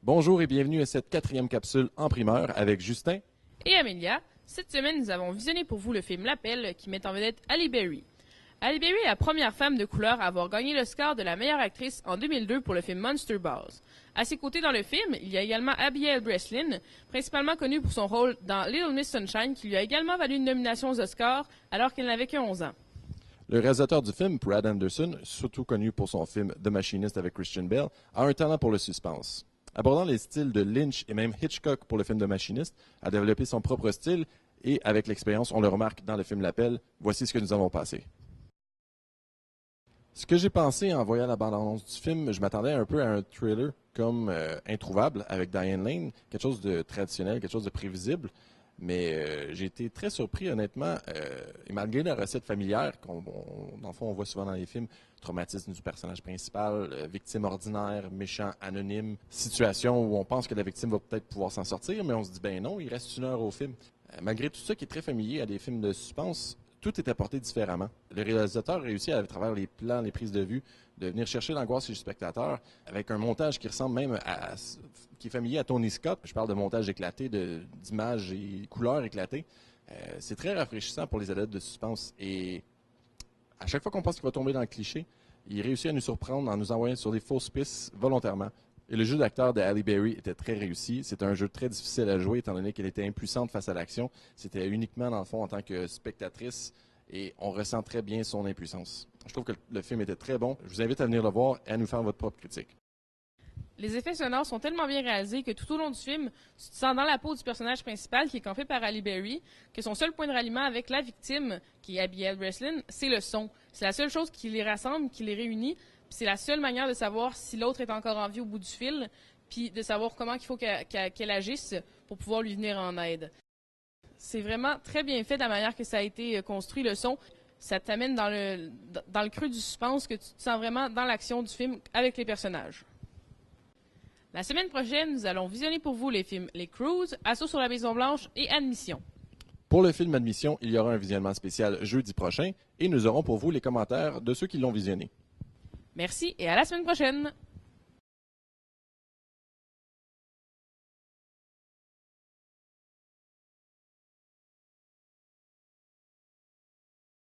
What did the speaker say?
Bonjour et bienvenue à cette quatrième capsule en primeur avec Justin. Et Amelia. Cette semaine, nous avons visionné pour vous le film L'Appel qui met en vedette Halle Berry. Halle Berry est la première femme de couleur à avoir gagné l'Oscar de la meilleure actrice en 2002 pour le film Monster Balls. À ses côtés dans le film, il y a également Abigail Breslin, principalement connue pour son rôle dans Little Miss Sunshine, qui lui a également valu une nomination aux Oscars alors qu'elle n'avait que 11 ans. Le réalisateur du film, Brad Anderson, surtout connu pour son film The Machinist avec Christian Bale, a un talent pour le suspense. Abordant les styles de Lynch et même Hitchcock pour le film The Machinist, a développé son propre style et avec l'expérience, on le remarque dans le film L'Appel. Voici ce que nous avons passé. Ce que j'ai pensé en voyant la bande-annonce du film, je m'attendais un peu à un thriller comme Introuvable avec Diane Lane, quelque chose de traditionnel, quelque chose de prévisible. Mais j'ai été très surpris, honnêtement, et malgré la recette familière, dans le fond, on voit souvent dans les films, traumatisme du personnage principal, victime ordinaire, méchant, anonyme, situation où on pense que la victime va peut-être pouvoir s'en sortir, mais on se dit, ben non, il reste 1 heure au film. Malgré tout ça qui est très familier à des films de suspense, tout est apporté différemment. Le réalisateur réussit à travers les plans, les prises de vue, de venir chercher l'angoisse chez le spectateur avec un montage qui ressemble même qui est familier à Tony Scott. Je parle de montage éclaté, d'images et couleurs éclatées. C'est très rafraîchissant pour les adeptes de suspense. Et à chaque fois qu'on pense qu'il va tomber dans le cliché, il réussit à nous surprendre en nous envoyant sur des fausses pistes volontairement. Et le jeu d'acteur de Halle Berry était très réussi. C'était un jeu très difficile à jouer étant donné qu'elle était impuissante face à l'action. C'était uniquement, dans le fond, en tant que spectatrice et on ressent très bien son impuissance. Je trouve que le film était très bon. Je vous invite à venir le voir et à nous faire votre propre critique. Les effets sonores sont tellement bien réalisés que tout au long du film, tu te sens dans la peau du personnage principal qui est campé par Halle Berry, que son seul point de ralliement avec la victime, qui est Abigail Breslin, c'est le son. C'est la seule chose qui les rassemble, qui les réunit. C'est la seule manière de savoir si l'autre est encore en vie au bout du fil, puis de savoir comment il faut qu'elle agisse pour pouvoir lui venir en aide. C'est vraiment très bien fait de la manière que ça a été construit, le son. Ça t'amène dans le creux du suspense, que tu te sens vraiment dans l'action du film avec les personnages. La semaine prochaine, nous allons visionner pour vous les films Les Cruise, Assaut sur la Maison-Blanche et Admission. Pour le film Admission, il y aura un visionnement spécial jeudi prochain et nous aurons pour vous les commentaires de ceux qui l'ont visionné. Merci et à la semaine prochaine!